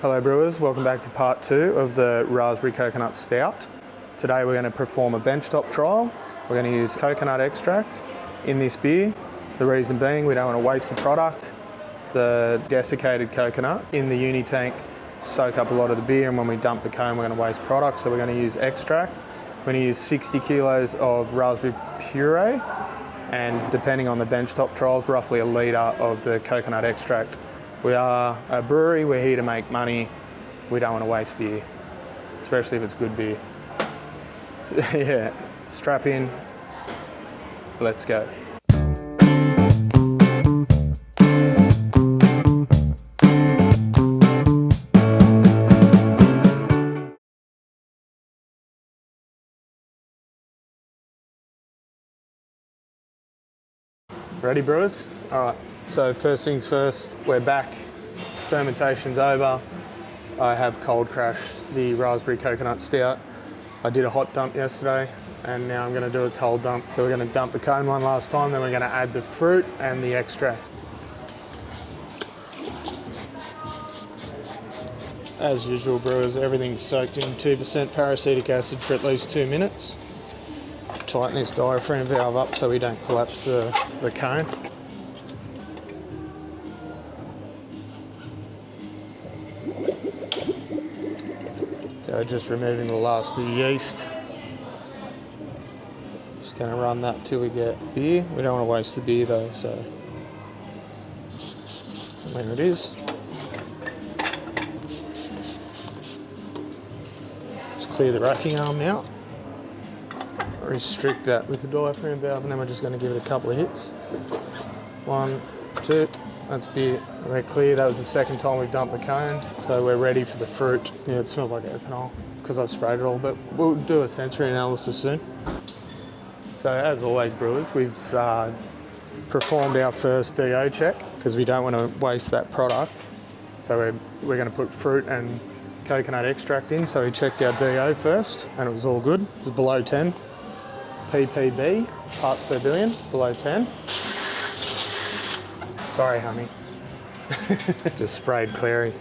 Hello brewers, welcome back to part 2 of the Raspberry Coconut Stout. Today we're going to perform a benchtop trial. We're going to use coconut extract in this beer. The reason being we don't want to waste the product. The desiccated coconut in the uni tank soak up a lot of the beer, and when we dump the cone we're going to waste product, so we're going to use extract. We're going to use 60 kilos of raspberry puree, and depending on the benchtop trials, roughly a litre of the coconut extract. We are a brewery, we're here to make money. We don't want to waste beer, especially if it's good beer. So, yeah, strap in, let's go. Ready brewers? All right, so first things first, we're back. Fermentation's over. I have cold crashed the Raspberry Coconut Stout. I did a hot dump yesterday and now I'm gonna do a cold dump. So we're gonna dump the cone one last time, then we're gonna add the fruit and the extract. As usual brewers, everything's soaked in 2% paracetic acid for at least 2 minutes. Tighten this diaphragm valve up so we don't collapse the cone. So just removing the last of the yeast. Just going to run that till we get beer. We don't want to waste the beer though, so there it is. Just clear the racking arm now. Restrict that with the diaphragm valve, and then we're just going to give it a couple of hits. 1, 2, that's beer. We're clear. That was the second time we've dumped the cone, so we're ready for the fruit. Yeah, it smells like ethanol because I've sprayed it all, but we'll do a sensory analysis soon. So as always brewers, we've performed our first DO check because we don't want to waste that product. So we're going to put fruit and coconut extract in, so we checked our DO first and it was all good. It was below 10. ppb, parts per billion, below 10. Sorry, honey. Just sprayed clary.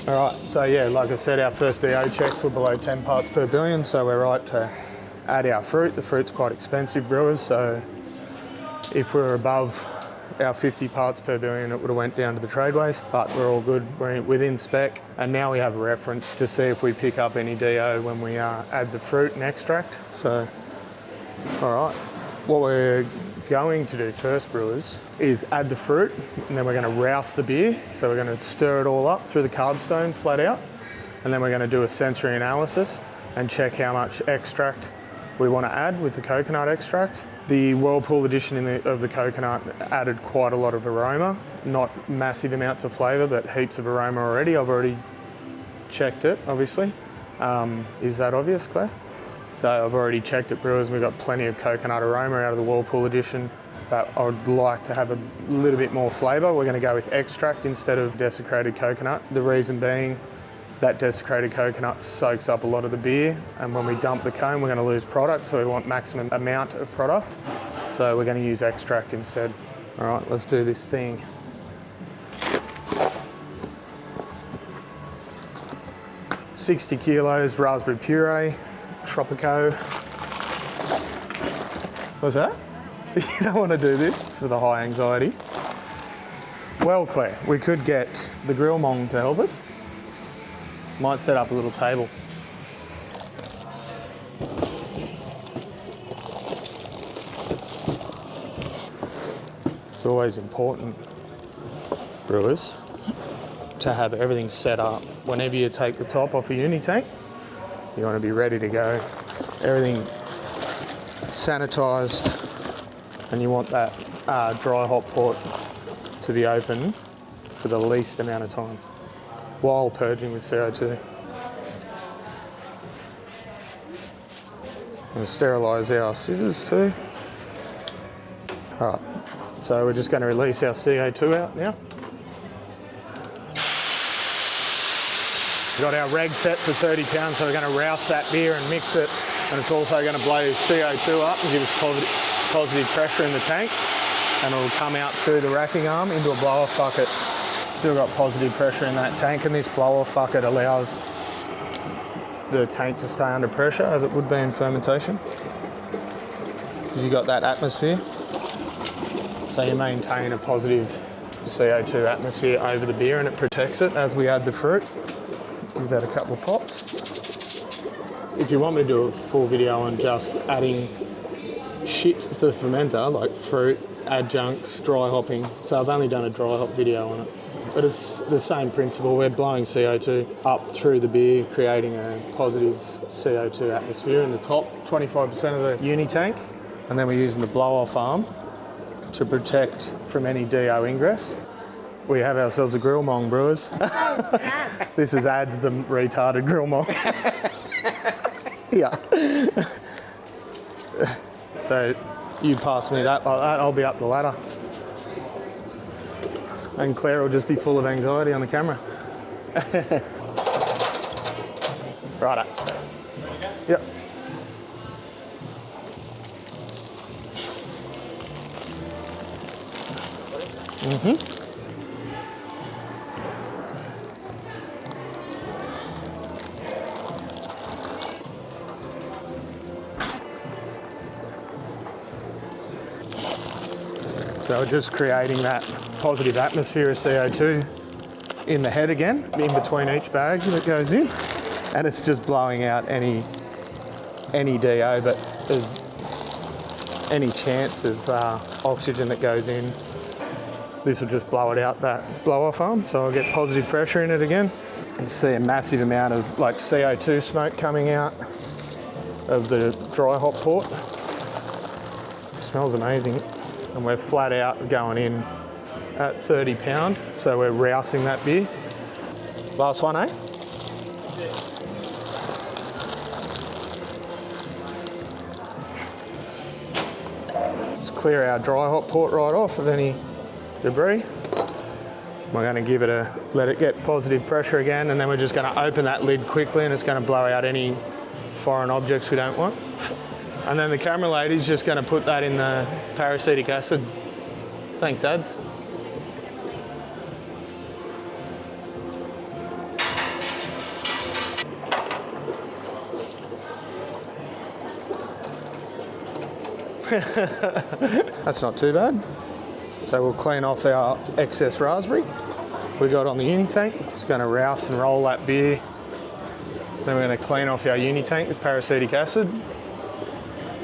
All right, so yeah, like I said, our first DO checks were below 10 parts per billion, so we're right to add our fruit. The fruit's quite expensive, brewers, so if we're above our 50 parts per billion, it would have went down to the trade waste, but we're all good, we're within spec, and now we have a reference to see if we pick up any DO when we add the fruit and extract. So all right, what we're going to do first, brewers, is add the fruit, and then we're going to rouse the beer. So we're going to stir it all up through the carb stone flat out, and then we're going to do a sensory analysis and check how much extract we want to add with the coconut extract. The Whirlpool edition of the coconut added quite a lot of aroma, not massive amounts of flavour, but heaps of aroma already. I've already checked it, obviously. Is that obvious, Claire? So I've already checked it, brewers, and we've got plenty of coconut aroma out of the Whirlpool edition, but I would like to have a little bit more flavour. We're going to go with extract instead of desiccated coconut. The reason being that desiccated coconut soaks up a lot of the beer, and when we dump the cone we're going to lose product, so we want maximum amount of product. So we're going to use extract instead. All right, let's do this thing. $60 kilos raspberry puree. Tropico. What's that? You don't want to do this for the high anxiety. Well, Claire, we could get the grill mong to help us. Might set up a little table. It's always important, brewers, to have everything set up. Whenever you take the top off a uni tank, you want to be ready to go. Everything sanitised, and you want that dry hop port to be open for the least amount of time while purging with CO2. I'm going to sterilise our scissors too. All right, so we're just going to release our CO2 out now. We've got our reg set for 30 pounds, so we're going to rouse that beer and mix it, and it's also going to blow CO2 up and give us positive pressure in the tank, and it'll come out through the racking arm into a blow-off bucket. Still got positive pressure in that tank, and this blow-off bucket allows the tank to stay under pressure as it would be in fermentation. You got that atmosphere, so you maintain a positive CO2 atmosphere over the beer, and it protects it as we add the fruit. Give that a couple of pops. If you want me to do a full video on just adding shit to the fermenter, like fruit, adjuncts, dry hopping, so I've only done a dry hop video on it. But it's the same principle. We're blowing CO2 up through the beer, creating a positive CO2 atmosphere in the top 25% of the uni tank. And then we're using the blow-off arm to protect from any DO ingress. We have ourselves a grill mong, brewers. This is Ads, the retarded grill mong. Yeah. So you pass me that like that, I'll be up the ladder. And Claire will just be full of anxiety on the camera. Righto. Yep. So just creating that positive atmosphere of CO2 in the head again, in between each bag that goes in, and it's just blowing out any DO, but there's any chance of oxygen that goes in. This will just blow it out that blow-off arm, so I'll get positive pressure in it again. You see a massive amount of like CO2 smoke coming out of the dry hop port. It smells amazing. And we're flat out going in at 30 pound, so we're rousing that beer. Last one, eh? Let's clear our dry hop port right off of any debris. We're going to give it let it get positive pressure again, and then we're just going to open that lid quickly, and it's going to blow out any foreign objects we don't want. And then the camera lady's just going to put that in the peracetic acid. Thanks, Ads. That's not too bad. So we'll clean off our excess raspberry we got on the uni tank. It's going to rouse and roll that beer. Then we're going to clean off our uni tank with peracetic acid.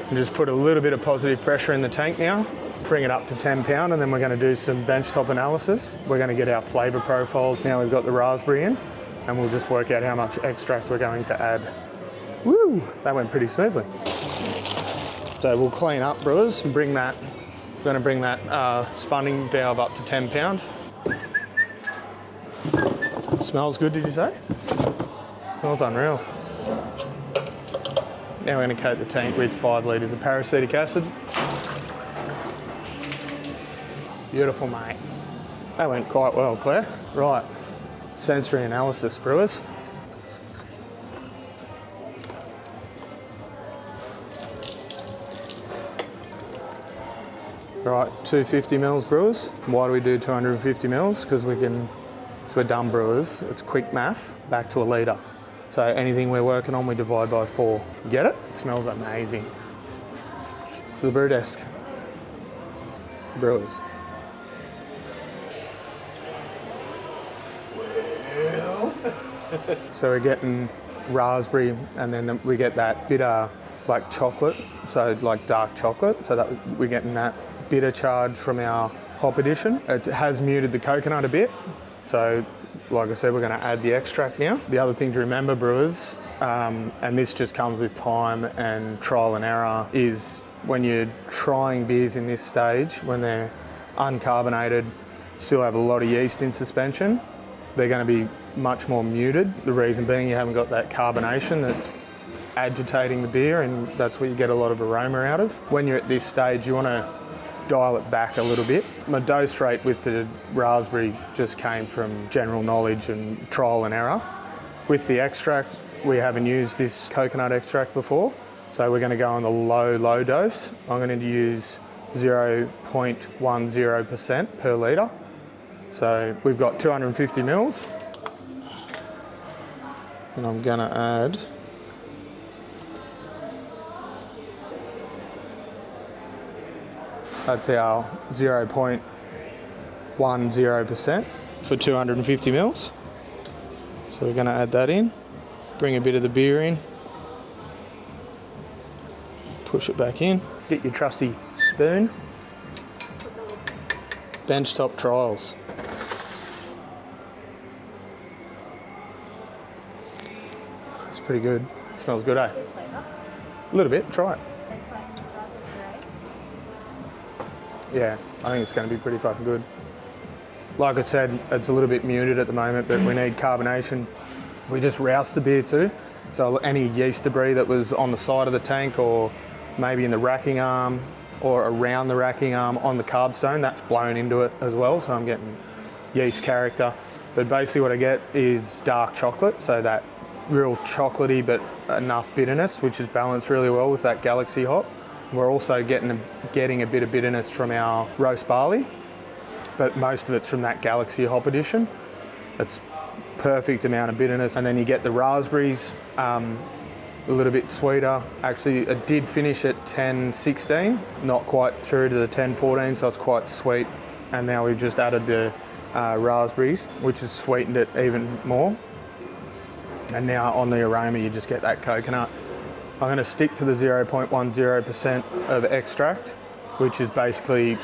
And just put a little bit of positive pressure in the tank now, bring it up to 10 pound, and then we're going to do some benchtop analysis. We're going to get our flavour profile. Now we've got the raspberry in, and we'll just work out how much extract we're going to add. Woo, that went pretty smoothly. So we'll clean up, brewers, and we're going to bring that spunning valve up to 10 pound. Smells good, did you say? Smells unreal. Now we're going to coat the tank with 5 litres of peracetic acid. Beautiful, mate. That went quite well, Claire. Right, sensory analysis, brewers. Right, 250 mils, brewers. Why do we do 250 mils? Because we're dumb brewers. It's quick math, back to a litre. So anything we're working on, we divide by 4. Get it? It smells amazing. To the brew desk. Brewers. Well. So we're getting raspberry, and then we get that bitter, like chocolate, so like dark chocolate. So that we're getting that bitter charge from our hop addition. It has muted the coconut a bit. So like I said, we're going to add the extract now. The other thing to remember, brewers, and this just comes with time and trial and error, is when you're trying beers in this stage, when they're uncarbonated, still have a lot of yeast in suspension, they're going to be much more muted. The reason being you haven't got that carbonation that's agitating the beer, and that's where you get a lot of aroma out of. When you're at this stage, you want to dial it back a little bit. My dose rate with the raspberry just came from general knowledge and trial and error. With the extract, we haven't used this coconut extract before, so we're going to go on the low dose. I'm going to use 0.10% per litre. So we've got 250 mils. And I'm gonna add that's our 0.10% for 250 mils. So we're gonna add that in, bring a bit of the beer in, push it back in, get your trusty spoon. Benchtop Trials. It's pretty good. It smells good, eh? A little bit, try it. Tastes like raspberry Yeah, I think it's going to be pretty fucking good. Like I said, it's a little bit muted at the moment, but we need carbonation. We just roused the beer too, so any yeast debris that was on the side of the tank or maybe in the racking arm or around the racking arm on the carb stone, that's blown into it as well, so I'm getting yeast character. But basically what I get is dark chocolate, so that real chocolatey but enough bitterness, which is balanced really well with that Galaxy hop. We're also getting a bit of bitterness from our roast barley, but most of it's from that Galaxy hop edition. It's perfect amount of bitterness, and then you get the raspberries, a little bit sweeter. Actually, it did finish at 10-16, not quite through to the 10-14, so it's quite sweet. And now we've just added the raspberries, which has sweetened it even more. And now on the aroma, you just get that coconut. I'm going to stick to the 0.10% of extract, which is basically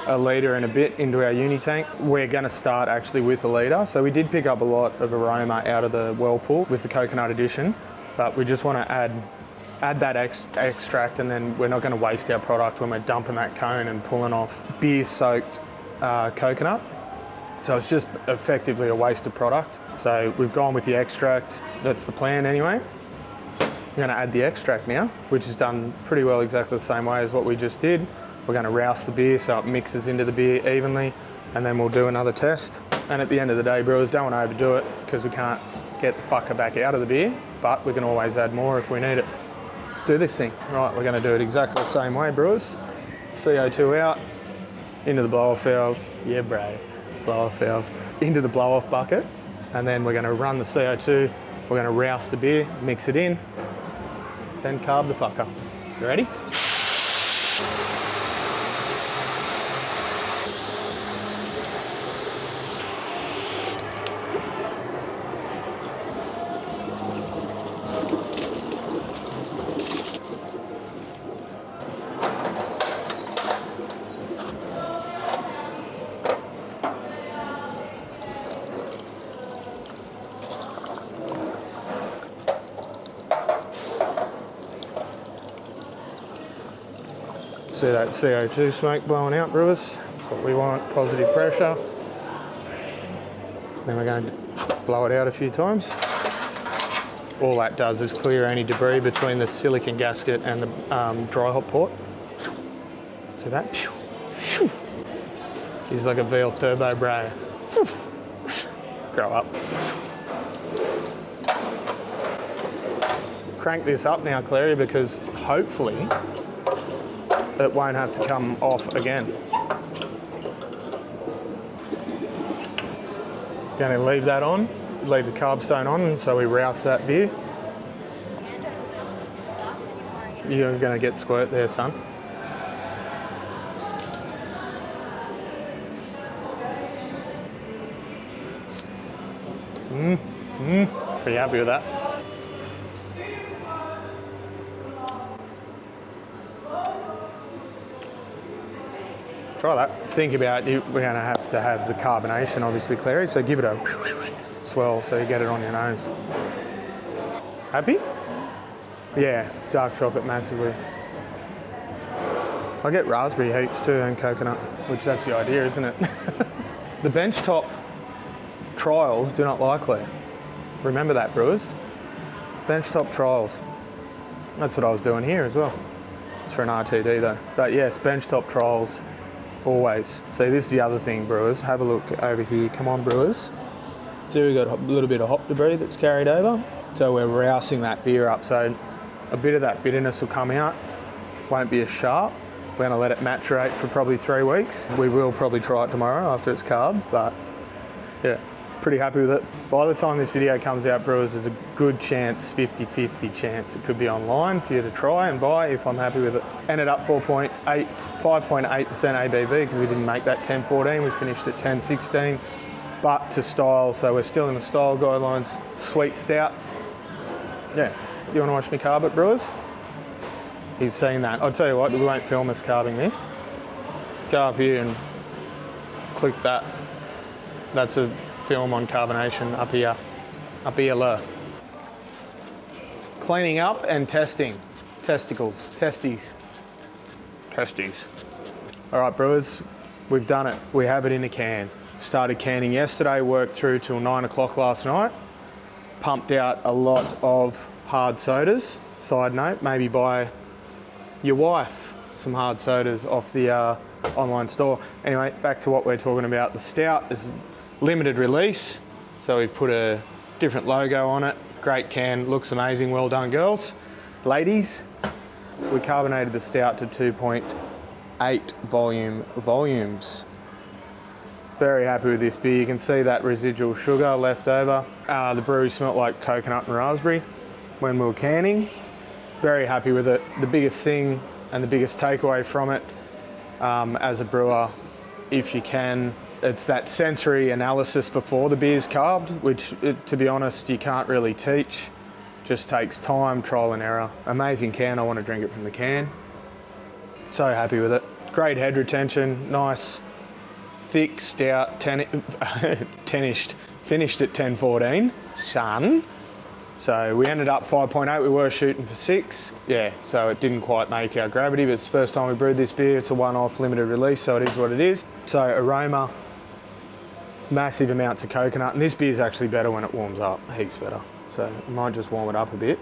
a litre and a bit into our uni tank. We're going to start actually with a litre. So we did pick up a lot of aroma out of the whirlpool with the coconut edition, but we just want to add that extract, and then we're not going to waste our product when we're dumping that cone and pulling off beer-soaked coconut. So it's just effectively a wasted product. So we've gone with the extract. That's the plan anyway. We're going to add the extract now, which is done pretty well exactly the same way as what we just did. We're going to rouse the beer so it mixes into the beer evenly, and then we'll do another test. And at the end of the day, brewers, don't want to overdo it because we can't get the fucker back out of the beer, but we can always add more if we need it. Let's do this thing. Right, we're going to do it exactly the same way, brewers. CO2 out, into the blow-off valve. Yeah, bro, blow-off valve. Into the blow-off bucket, and then we're going to run the CO2. We're going to rouse the beer, mix it in, then carb the fucker. You ready? See that CO2 smoke blowing out, brewers? That's what we want, positive pressure. Then we're going to blow it out a few times. All that does is clear any debris between the silicon gasket and the dry hop port. See that? He's like a V8 turbo, bro. Grow up. Crank this up now, Clary, because hopefully it won't have to come off again. Going to leave that on, leave the carb stone on, so we rouse that beer. You're going to get squirt there, son. Pretty happy with that. Try that. Think about it. We're going to have the carbonation, obviously, Clary, so give it a swell so you get it on your nose. Happy? Yeah, dark chocolate massively. I get raspberry heaps too and coconut, which that's the idea, isn't it? The Benchtop trials do not likely. Remember that, brewers. Benchtop trials. That's what I was doing here as well. It's for an RTD though. But yes, Benchtop trials. Always. See, this is the other thing, brewers. Have a look over here. Come on, brewers. So we've got a little bit of hop debris that's carried over. So we're rousing that beer up. So a bit of that bitterness will come out. Won't be as sharp. We're going to let it maturate for probably 3 weeks. We will probably try it tomorrow after it's carbed, but yeah, pretty happy with it. By the time this video comes out, brewers, there's a good chance, 50-50 chance, it could be online for you to try and buy if I'm happy with it. Ended up 5.8% ABV because we didn't make that 10-14, we finished at 10-16, but to style, so we're still in the style guidelines. Sweet stout. Yeah, you want to watch me carb it, brewers? You've seen that. I'll tell you what, we won't film us carbing this. Go up here and click that. That's a film on carbonation up here. Up here low. Cleaning up and testing. Testicles. Testes. Testes. All right, brewers, we've done it. We have it in a can. Started canning yesterday, worked through till 9 o'clock last night. Pumped out a lot of hard sodas. Side note, maybe buy your wife some hard sodas off the online store. Anyway, back to what we're talking about. The stout is limited release, so we've put a different logo on it. Great can, looks amazing. Well done, girls. Ladies, we carbonated the stout to 2.8 volumes. Very happy with this beer. You can see that residual sugar left over. The brewery smelled like coconut and raspberry when we were canning. Very happy with it. The biggest thing and the biggest takeaway from it as a brewer, if you can, it's that sensory analysis before the beer's carbed, which to be honest, you can't really teach. Just takes time, trial and error. Amazing can, I want to drink it from the can. So happy with it. Great head retention, nice, thick, stout, tenished, finished at 10-14, son. So we ended up 5.8, we were shooting for 6. Yeah, so it didn't quite make our gravity, but it's the first time we brewed this beer. It's a one-off limited release, so it is what it is. So aroma, massive amounts of coconut, and this beer is actually better when it warms up, heaps better. So I might just warm it up a bit.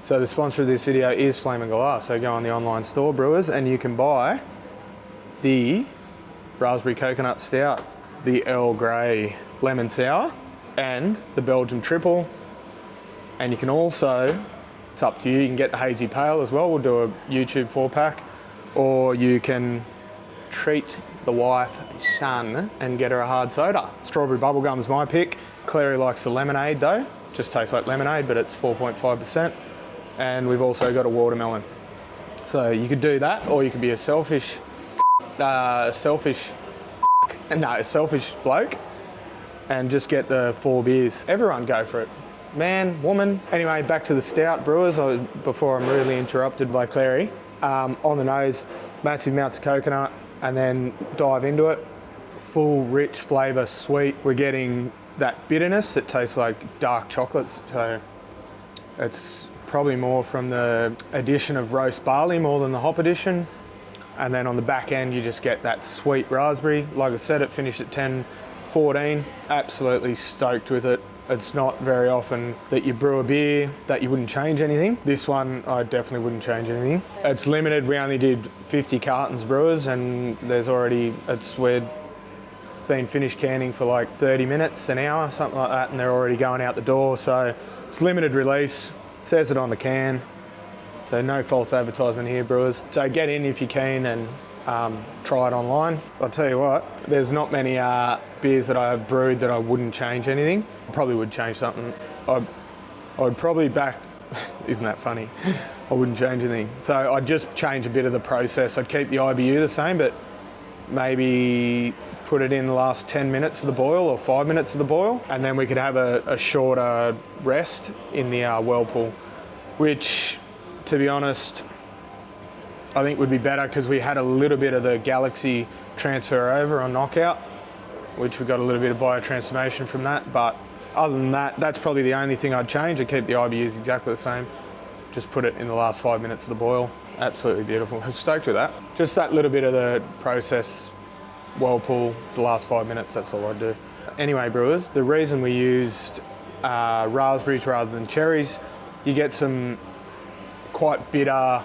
So the sponsor of this video is Flamin Galah, so go on the online store, brewers, and you can buy the Raspberry Coconut Stout, the Earl Grey Lemon Sour, and the Belgian Triple. And you can also, it's up to you, you can get the Hazy Pale as well. We'll do a YouTube 4-pack. Or you can treat the wife, Shan, and get her a hard soda. Strawberry bubblegum's my pick. Clary likes the lemonade though. Just tastes like lemonade, but it's 4.5%. And we've also got a watermelon. So you could do that, or you could be a selfish bloke and just get the 4 beers. Everyone go for it. Man, woman. Anyway, back to the stout, brewers, before I'm rudely interrupted by Clary. On the nose, massive amounts of coconut, and then dive into it. Full, rich flavour, sweet. We're getting that bitterness that tastes like dark chocolates. So it's probably more from the addition of roast barley more than the hop addition. And then on the back end, you just get that sweet raspberry. Like I said, it finished at 10-14. Absolutely stoked with it. It's not very often that you brew a beer that you wouldn't change anything. This one, I definitely wouldn't change anything. It's limited. We only did 50 cartons, brewers, and we've been finished canning for like 30 minutes, an hour, something like that, and they're already going out the door. So it's limited release, says it on the can. So no false advertisement here, brewers. So get in if you can and try it online. I'll tell you what, there's not many beers that I have brewed that I wouldn't change anything. I probably would change something. I'd probably back, isn't that funny? I wouldn't change anything. So I'd just change a bit of the process. I'd keep the IBU the same, but maybe put it in the last 10 minutes of the boil or 5 minutes of the boil, and then we could have a shorter rest in the whirlpool, which, to be honest, I think would be better because we had a little bit of the Galaxy transfer over on Knockout, which we got a little bit of biotransformation from that. But other than that, that's probably the only thing I'd change. I'd keep the IBUs exactly the same. Just put it in the last 5 minutes of the boil. Absolutely beautiful. I'm stoked with that. Just that little bit of the process, whirlpool, the last 5 minutes, that's all I'd do. Anyway, brewers, the reason we used raspberries rather than cherries, you get some quite bitter,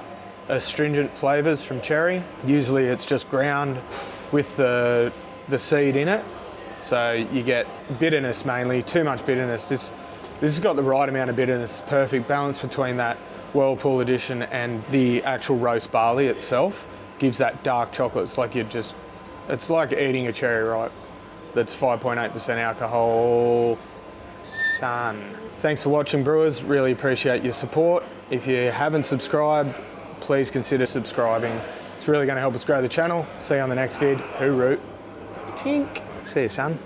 astringent flavours from cherry. Usually it's just ground with the seed in it. So you get bitterness mainly, too much bitterness. This has got the right amount of bitterness, perfect balance between that whirlpool addition and the actual roast barley itself. gives that dark chocolate. It's like it's like eating a cherry ripe that's 5.8% alcohol. Son. Thanks for watching, brewers. Really appreciate your support. If you haven't subscribed, please consider subscribing. It's really going to help us grow the channel. See you on the next vid. Hooroo. Tink. See you, son.